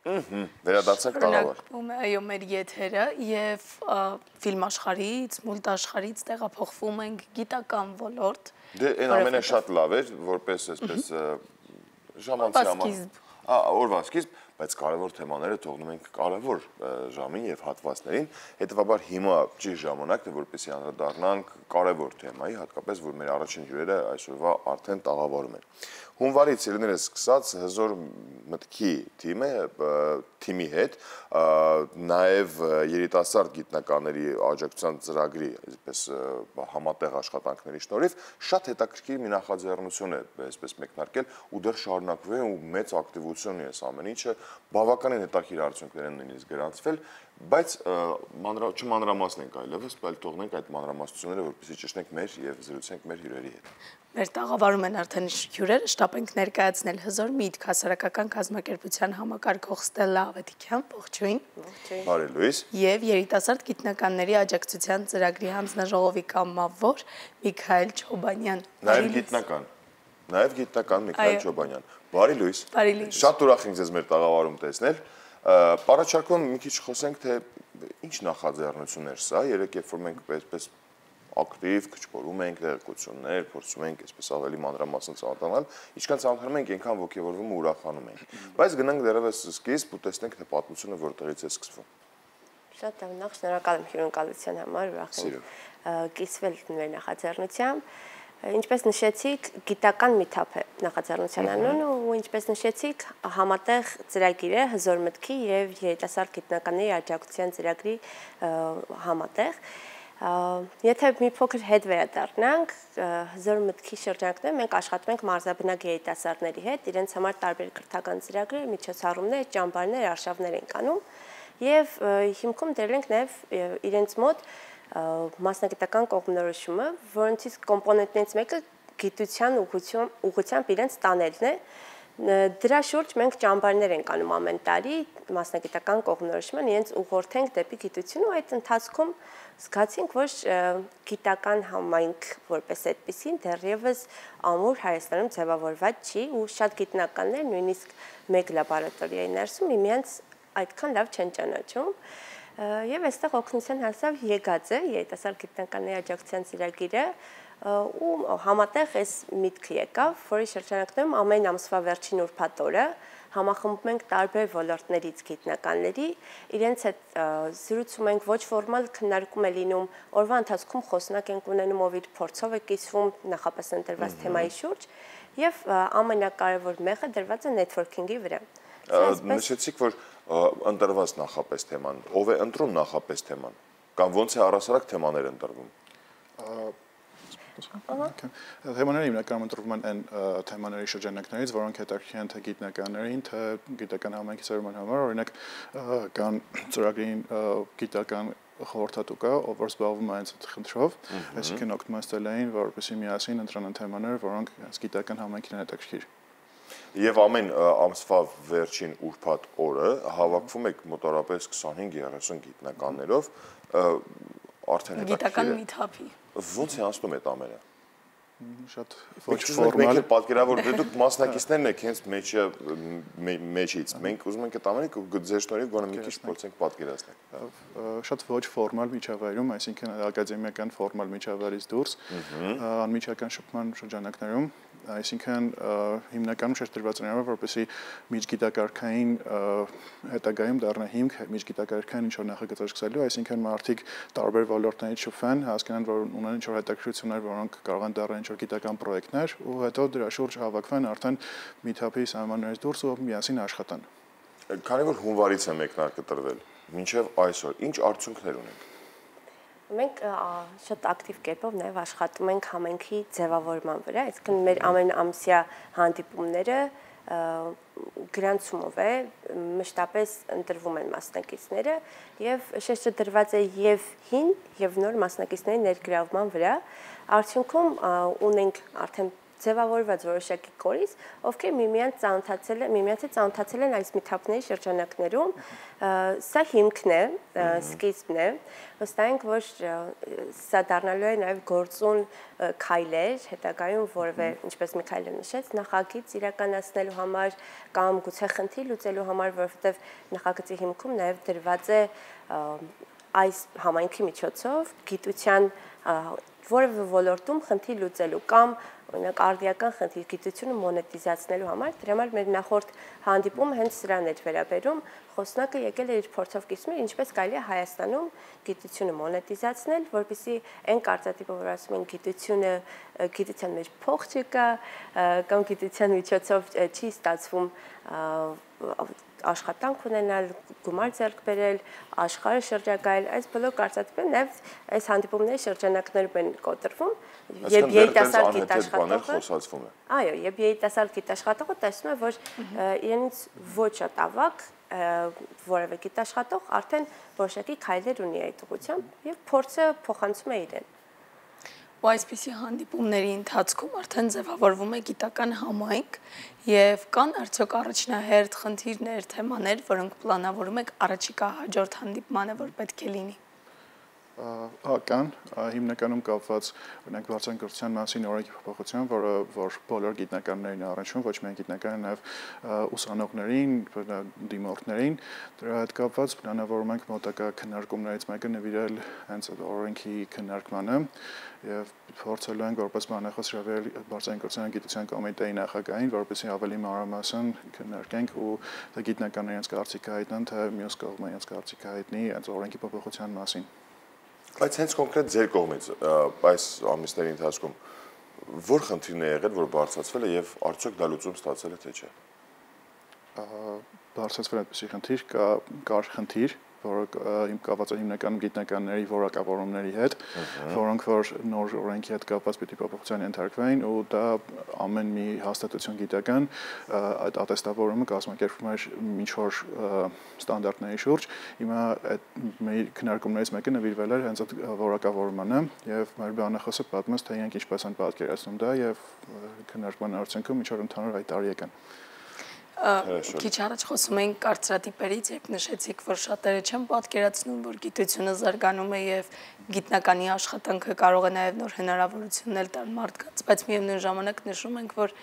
Վերադարձանք տաղավար։ Այո, մեր եթերը եւ ֆիլմ աշխարհից, մուլտ աշխարհից տեղափոխվում ենք գիտական ոլորտ։ Դե այն ամենաշատ լավ էր, որպես այսպես ժամանցի համար։ Օրվա սկիզբ, բայց կարևոր թեմաները թողնում ենք կարևոր ժամին եւ հատվածներին, հետեւաբար հիմա ճիշտ ժամանակն է, որպեսզի անդրադառնանք կարևոր թեմայի, հատկապես որ մեր առաջին հյուրերը այսօրվա արդեն տաղավարում են։ Հունվարից ելներս սկսած հզոր մտքի թիմի հետ, նաև երիտասարդ գիտնականների աջակցության ծրագրի այսպես համատեղ աշխատանքների շնորհիվ շատ հետաքրքիր մի նախաձեռնություն է այսպես մեկնարկել ու դեռ շարունակվում է ու մեծ ակտիվություն է այս ամեն ինչը, բավականին հետաքրքիր արդյունքներ են նույնիսկ գրանցվել, բայց չմանրամասնենք այլևս, այլ թողնենք այդ մանրամասնությունները, որպեսզի ճշտենք մեր եւ զրուցենք մեր հյուրերի հետ։ Մեր տաղավարում են արդեն հյուրերը, շտապ ենք ներկայացնել հզոր միտք հասարակական կազմակերպության համակարգող Ստելլա Ավետիքյան, ողջույն։ Բարի լույս։ Եվ երիտասարդ գիտնականների աջակցության ծրագրի հանձնաժողովի կամավոր Միքայել Չոբանյան։ Նաև գիտնական Միքայել Չոբանյան։ Բարի լույս։ Բարի լույս։ Շատ ուրախ ենք ձեզ մեր տաղավարում տեսնել։ Առաջարկում մի քիչ խոսենք, թե ինչ նախաձեռնություններ սա, երեք երբ որ մենք այսպես ակտիվ քչփորում ենք տեղեկություններ, փորձում ենք այսպես ավելի մանրամասն ծանոթանալ, ինչքան ծանոթանում ենք, այնքան ոգևորվում ու ուրախանում ենք։ Բայց գնանք դեռևս սկիզբ ու տեսնենք թե պատմությունը որտեղից է սկսվում։ Շատ նախ շնորհակալ եմ հյուրընկալության համար, ուրախ եմ կիսվել մեր նախաձեռնությամբ։ Ինչպես նշեցիք, գիտական միթափ է նախաձեռնության անունը ու ինչպես նշեցիք, համատեղ ծրագիր է հզոր մտքի եւ երիտասարդ գիտնականների աջակցության ծրագրի համատեղ։ Եթե մի փոքր հետ վերադառնանք, հզոր մտքի շրջանակներում մենք աշխատում ենք մարզաբնակ երիտասարդների հետ, իրենց համար տարբեր կրթական ծրագրեր, միջոցառումներ, ճամբարներ, արշավներ ենք անում եւ հիմքում դրել ենք նաեւ իրենց մոտ մասնագիտական կողմնորոշումը, որոնցից կոմպոնենտներից մեկը գիտության ուղղությամբ իրենց տանելն է։ Դրա շուրջ մենք ճամբարներ ենք անում ամեն տարի, մասնագիտական կողմնորոշման իրենց ուղղորդենք դեպի գիտություն ու այդ ընթացքում զգացինք, որ գիտական համայնք որպես այդպեսին դեռևս ամուր Հայաստանում ձևավորված չի ու շատ գիտնականներ նույնիսկ մեկ լաբորատորիայի ներսում միմյանց այդքան լավ չեն ճանաչում։ Եվ այստեղ օգնության հասավ ԵԳԱԾ, երիտասարդ գիտնականների աջակցության ծրագիրը, ու համատեղ այս միտքը եկավ, որի շրջանակներում ամեն ամսվա վերջին ուրբաթ օրը համախմբում ենք տարբեր ոլորտներից գիտնականների, իրենց հետ զրուցում ենք, ոչ ֆորմալ քննարկում է լինում, օրվա ընթացքում խոսնակ ենք ունենում, ով իր փորձով է կիսվում նախապես ընտրված թեմայի շուրջ, եւ ամենակարևոր մեղը դրված է նեթվորքինգի վրա։ Նշեցիք, որ ընտրված նախապես թեման, ով է ընտրում նախապես թեման, կամ ոնց է առասարակ թեմաներ ընտրվում։ Թեմաները հիմնականում ընտրվում են այն թեմաների շրջանակներից, որոնք հետաքրքիր են թե գիտնականներին, թե գիտական համայնքի ծրագրման համար, օրինակ կան ծրագրին գիտական խորհրդատու կա, ով որ զբաղվում է այս խնդրով, այսինքն օգնում են Ստելլային, որպեսզի միասին ընտրեն թեմաներ, որոնք գիտական համայնքին են հետաքրքիր։ Եվ ամեն ամսվա վերջին ուրբաթ օրը հավաքվում եք մոտավորապես 25-30 գիտնականներով, արդեն գիտական միթափի։ Ոնց է անցնում այդ ամենը։ Շատ ոչ ֆորմալ։ Մենք պատկերավոր դուք մասնակիցներն եք հենց մեջից։ Մենք ուզում ենք այդ ամենը ձեր շնորհիվ գոնե մի քիչ փորձենք պատկերացնել։ Շատ ոչ ֆորմալ միջավայրում, այսինքն ակադեմիական ֆորմալ միջավայրից դուրս, անմիջական շփման շրջանակներում, այսինքն հիմնականում շեշտադրված է որպեսզի միջգիտակարգային հետագայում դառնա հիմք միջգիտակարգային ինչ-որ նախագծեր սկսելու, այսինքն մարդիկ տարբեր ոլորտներից շփվեն, հասկանան, որ ունեն ինչ-որ հետաքրքրություններ, որոնք կարող են դառնալ ինչ-որ գիտական պրոյեկտներ, ու հետո դրա շուրջ հավաքվեն արդեն միթափի սահմաններից դուրս ու միասին աշխատան։ Քանի որ հունվարից է մեկնարկը տրվել, մինչև այսօր ինչ արդյունքներ ունենք։ Մենք շատ ակտիվ կերպով նաև աշխատում ենք համայնքի ձևավորման վրա, այսինքն մեր ամեն ամսյա հանդիպումները գրանցումով է, մշտապես ընտրվում են մասնակիցները եւ շեշտադրված է եւ հին եւ նոր մասնակիցների ներգրավման վրա։ Արդյունքում ունենք արդեն ձևավորված որոշակի կորիզ, ովքեր միմյանցից ծանոթացել են այս միթափների շրջանակներում, սա հիմքն է, սկիզբն է, վստահ ենք, որ սա դառնալու է նաև գործուն քայլեր, հետագայում որևէ, ինչպես Միքայելը նշեց, նախագիծ իրականացնելու համար կամ գուցե խնդիր լուծելու համար, որովհետև նախագծի հիմքում նաև դրված է այս համայնքի միջոցով գիտության որևէ ոլորտում խնդիր լուծելու կամ օրինակ արդիական խնդիր գիտությունը մոնետիզացնելու համար, դրա համար մեր նախորդ հանդիպումը հենց սրան էր վերաբերում, խոսնակը եկել է իր փորձով կիսում, ինչպես կարելի է Հայաստանում գիտությունը մոնետիզացնել, որպեսզի այն կարծրատիպը, որ ասում են գիտության մեջ փող չկա, կամ գիտության միջոցով չի ստացվում աշխատանք ունենալ, գումար ձեռք բերել, աշխարհը շրջագայել, այս բոլոր կարծրատիպերը նաև այս հանդիպումների շրջանակներում են կոտրվում, եւ երիտասարդ գիտաշխատողը խոսացվում է։ Այո, եւ երիտասարդ գիտաշխատողը տեսնում է, որ իրենից ոչ շատ ավակ որևէ գիտաշխատող արդեն որոշակի քայլեր ունի այդ ուղղությամբ եւ փորձը փոխանցում է իրեն։ Ու այսպիսի հանդիպումների ընթացքում արդեն ձևավորվում է գիտական համայնք եւ կան արդյոք առաջնահերթ խնդիրներ, թեմաներ, որոնք պլանավորում եք առաջիկա հաջորդ հանդիպմանը, որ պետք է լինի։ Կան հիմնականում կապված օրինակ վարձանկրթության մասին օրենքի փոփոխության, որ բոլոր գիտնականներին առնչվում, ոչ միայն գիտնականներին, նաև ուսանողներին, դիմորդներին, դրա հետ կապված պլանավորում ենք մոտակա քննարկումներից մեկը նվիրել հենց օրենքի քննարկմանը եւ փորձելու ենք որպես բանախոս հրավիրել վարձանկրթության գիտության կոմիտեի նախագահին, որպեսզի ավելի մանրամասն քննարկենք ու դա գիտնականները իրենց կարծիքը հայտնեն, թե մյուս կողմը իրենց կարծիքը հայտնի այս օրենքի փոփոխության մասին։ Բայց հենց կոնկրետ ձեր կողմից այս ամիսների ընթացքում որ խնդիրն է եղել, որ բարձրացվել է եւ արդյոք դա լուծում ստացել է թե չէ։ Բարձրացվել է այդպիսի խնդիր, կար խնդիր, որը կապված է հիմնականում գիտնականների որակավորումների հետ, որոնք որ նոր օրենքի հետ կապված պիտի փոփոխության ենթարկվեն ու դա ամեն մի հաստատություն գիտական այդ ատեստավորումը կազմակերպվում է ինչ-որ ստանդարտների շուրջ։ Հիմա այդ մեր քննարկումներից մեկը նվիրվել էր հենց այդ որակավորմանը եւ մեր բանախոսը պատմում է թե իրենք ինչպես են պատկերացնում դա եւ քննարկման արդյունքում ինչ-որ ընդհանուր հայտարարի եկան։ Քիչ առաջ խոսում էինք կարծրատիպերից, երբ նշեցիք, որ շատերը չեն պատկերացնում, որ գիտությունը զարգանում է եւ գիտնականի աշխատանքը կարող է նաեւ նոր հնարավորություններ տալ մարդկանց, բայց միևնույն ժամանակ նշում ենք, որ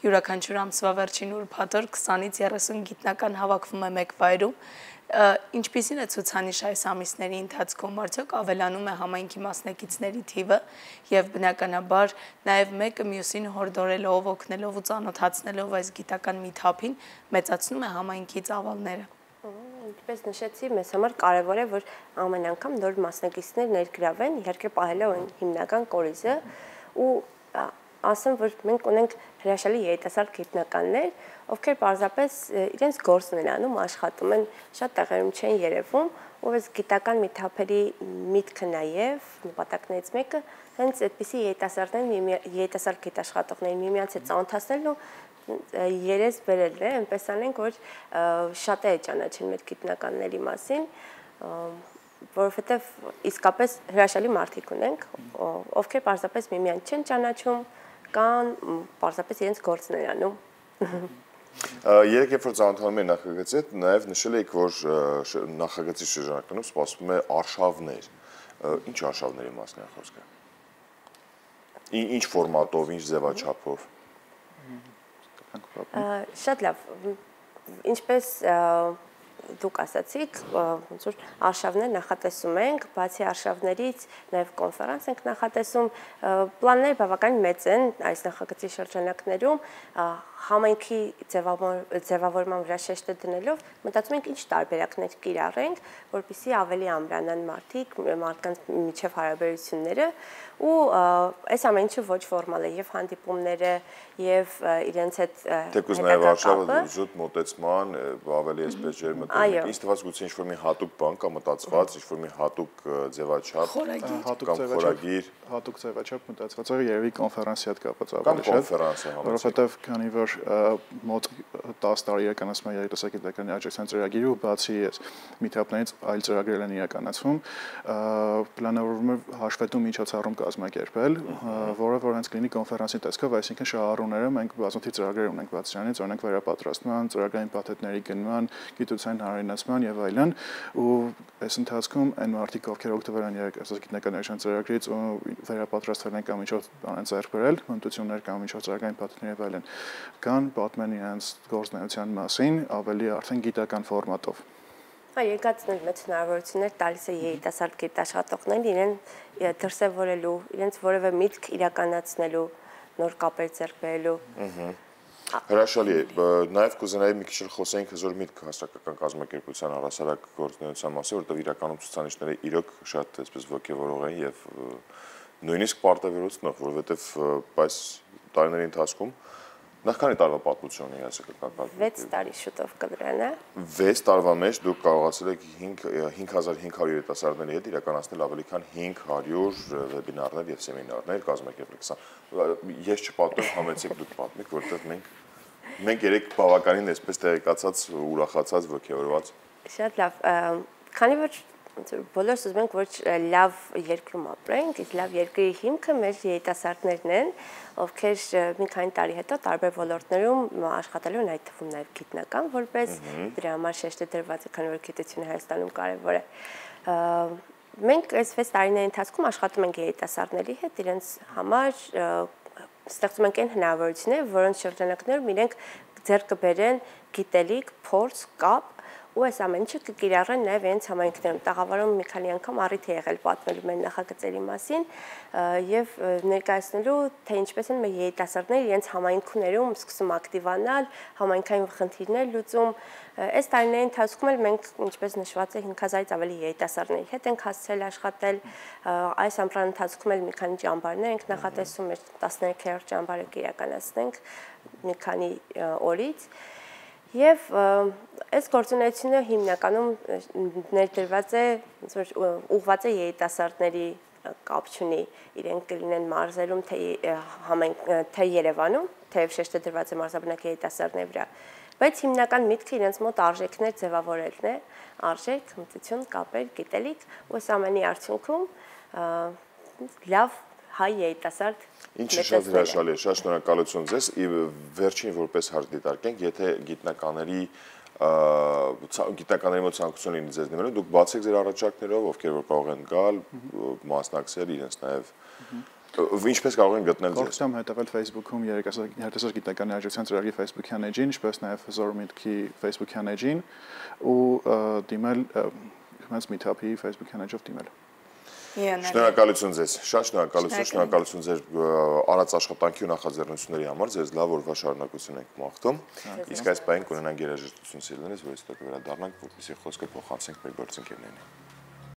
յուրաքանչյուր ամսվա վերջին ուրբաթօր 20-ից 30 գիտնական հավաքվում է մեկ վայրում, ինչպիսին է ցուցանիշ այս ամիսների ընթացքում, արդյոք ավելանում է համայնքի մասնակիցների թիվը եւ բնականաբար նաեւ մեկը մյուսին հորդորելով, օգնելով ու ծանոթացնելով այս գիտական միթափին մեծացնում է համայնքի ծավալները։ Ինչպես նշեցի, մեզ համար կարևոր է, որ ամեն անգամ նոր մասնակիցներ ներգրավեն, իհարկե պահելով հիմնական կորիզը ու ասեմ, որ մենք ունենք հրաշալի երիտասարդ գիտնականներ, ովքեր պարզապես իրենց գործն են անում, աշխատում են, շատ տեղերում չեն երևում, ու այս գիտական միթափերի միտքը նաև նպատակներից մեկը հենց այդպիսի երիտասարդ գիտաշխատողներին միմյանց հետ ծանոթացնելն ու երես բերելն է, այնպես անենք, որ շատերը ճանաչեն մեր գիտնականների մասին, որովհետև իսկապես հրաշալի մարդիկ ունենք, ովքեր պարզապես միմյանց չեն ճանաչում կան պարզապես իրենց գործն են անում։ Երեք երբ որ ծանոթանում եք նախագծի հետ, նաև նշել եք, որ նախագծի շրջանակներում սպասվում է արշավներ։ Ինչ արշավների մասն է խոսքը։ Ինչ ֆորմատով, ինչ ձևաչափով։ Շատ լավ։ Ինչպես դուք ասացիք, ոնց որ արշավներ նախատեսում ենք, բացի արշավներից նաև կոնֆերանս ենք նախատեսում, պլանները բավական մեծ են այս նախագծի շրջանակներում, համայնքի ձևավորման վրա շեշտը դնելով, մտածում ենք ինչ տարբերակներ կիրառենք, որպեսզի ավելի ամրանան մարդկանց միջև հարաբերությունները ու այս ամեն ինչը ոչ ֆորմալ է եւ հանդիպումները եւ իրենց հետ թեկուզ նաեւ արշավը զուտ մոտեցման ավելի այսպես ջերմտու կողմը։ Ինձ թվաց գուցե ինչ-որ մի հատուկ բան կամ մտածված, ինչ-որ մի հատուկ ձևաչափ, հատուկ խորագիր, հատուկ ձևաչափ մտածված է երևի կոնֆերանսի հետ կապված ավելի շատ։ Կամ կոնֆերանսը համեցեք։ Որովհետև քանի որ մոտ 10 տարի իրականացում է երիտասարդական աջակցության ծրագիրը ու բացի այս meetup-ներից այլ ծրագրեր են իրականացվում, պլանավորվում է հաշվետու միջոցառում կազմակերպել, որը որ հենց կլինի կոնֆերանսի տեսքով, այսինքն շահառուները մենք բազմաթիվ ծրագրեր ունենք բաց դրանից, օրինակ վերապատրաստման, ծրագրային փաթեթների գնման, գիտության հարինացման եւ այլն, ու այս ընթացքում այն մարդիկ, ովքեր օգտվել են երիտասարդական աջակցության ծրագրից ու վերապատրաստվել են կամ ինչով բան ձեռք բերել, հմտություններ կամ ինչով ծրագրային փաթեթներ եւ այլն, կան պատմեն իրենց գործունեության մասին ավելի արդեն գիտական ֆորմատով։ Եկածներ մեծ հնարավորություններ տալիս է երիտասարդ գիտաշխատողներին իրեն դրսևորելու, իրենց որևէ միտք իրականացնելու, նոր կապեր ձեռք բերելու։ Հրաշալի է, նաև կուզենայի մի քիչ խոսենք հզոր միտք հասարակական կազմակերպության առհասարակ գործունեության մասին, որտեղ իրականում ցուցանիշները իրոք շատ այսպես ոգևորող են եւ նույնիսկ պարտավորությունով, որովհետեւ այս տարիների ընթացքում նախքանի տարվա պատմություն ունի հասարակական կազմակերպությունը։ 6 տարի շուտով կդրան է։ 6 տարվա մեջ դուք կարողացել եք 5500 երիտասարդների հետ իրականացնել ավելի քան 500 վեբինարներ եւ սեմինարներ կազմակերպել։ Ես չպատմեմ, համեցեք դուք պատմեք, որովհետեւ մենք երեք բավականին այսպես տեղեկացած, ուրախացած, ոգևորված։ Շատ լավ, քանի որ բոլորս ուզում ենք որ լավ երկրում ապրենք, իսկ լավ երկրի հիմքը մեր երիտասարդներն են, ովքեր մի քանի տարի հետո տարբեր ոլորտներում աշխատելու են, այդ թվում նաև գիտնական որպես դրա համար շեշտը դրված է, քանի որ գիտությունը Հայաստանում կարևոր է։ Մենք այս 6 տարիների ընթացքում աշխատում ենք երիտասարդների հետ, իրենց համար ստեղծում ենք այն հնարավորությունները, որոնց շրջանակներում իրենք ձեռք կբերեն գիտելիք, փորձ, կապ ու այս ամեն ինչը կկիրառեն նաև իրենց համայնքներում։ Տաղավարում մի քանի անգամ առիթ է եղել պատմելու մեր նախագծերի մասին եւ ներկայացնելու, թե ինչպես են մեր երիտասարդները իրենց համայնքներում սկսում ակտիվանալ, համայնքային խնդիրներ լուծում։ Այս տարիների ընթացքում էլ մենք, ինչպես նշված է, 5000-ից ավելի երիտասարդների հետ ենք հասցրել աշխատել։ Այս ամռան ընթացքում էլ մի քանի ճամբարներ ենք նախատեսում, մեր 13-րդ ճամբարը կիրականացնենք մի քանի օրից։ Եվ այս գործունեությունը հիմնականում ներդրված է, ուղղված է երիտասարդների կապ չունի, իրենք կլինեն մարզերում, թե Երևանում, թեև շեշտը դրված է մարզաբնակ երիտասարդների վրա, բայց հիմնական միտքը իրենց մոտ արժեքներ ձևավորելն է, արժեք, հմտություն, կապեր, գիտելիք, ու այս ամենի արդյունքում լավ հայ երիտասարդ Ինչը շատ հրաշալի է, շատ շնորհակալություն ձեզ։ Վերջին որպես հարց դիտարկենք, եթե գիտնականների մոտ ցանկություն լինի ձեզ դիմելու, դուք բացեք ձեր առաջարկներով, ովքեր որ կարող են գալ, մասնակցել, իրենց նաև ինչպես կարող են գտնել ձեզ։ Կողքամ հետևել Facebook-ում երիտասարդ գիտական աջակցության ծրագրի Facebook-յան էջին, ինչպես նաև հզոր միտքի Facebook-յան էջին ու դիմել հենց meetup-ի Facebook-յան էջով դիմել։ Շնորհակալություն ձեզ, շատ շնորհակալություն ձեր արած աշխատանքի ու նախաձեռնությունների համար, ձեզ լավ օրվա շարունակություն ենք մաղթում, իսկ այս պահին կունենանք երաժշտություն սիրելիներս, որ հետո կվերադառնանք, որպեսզի խոսքը փոխանցենք մեր գործընկերներին։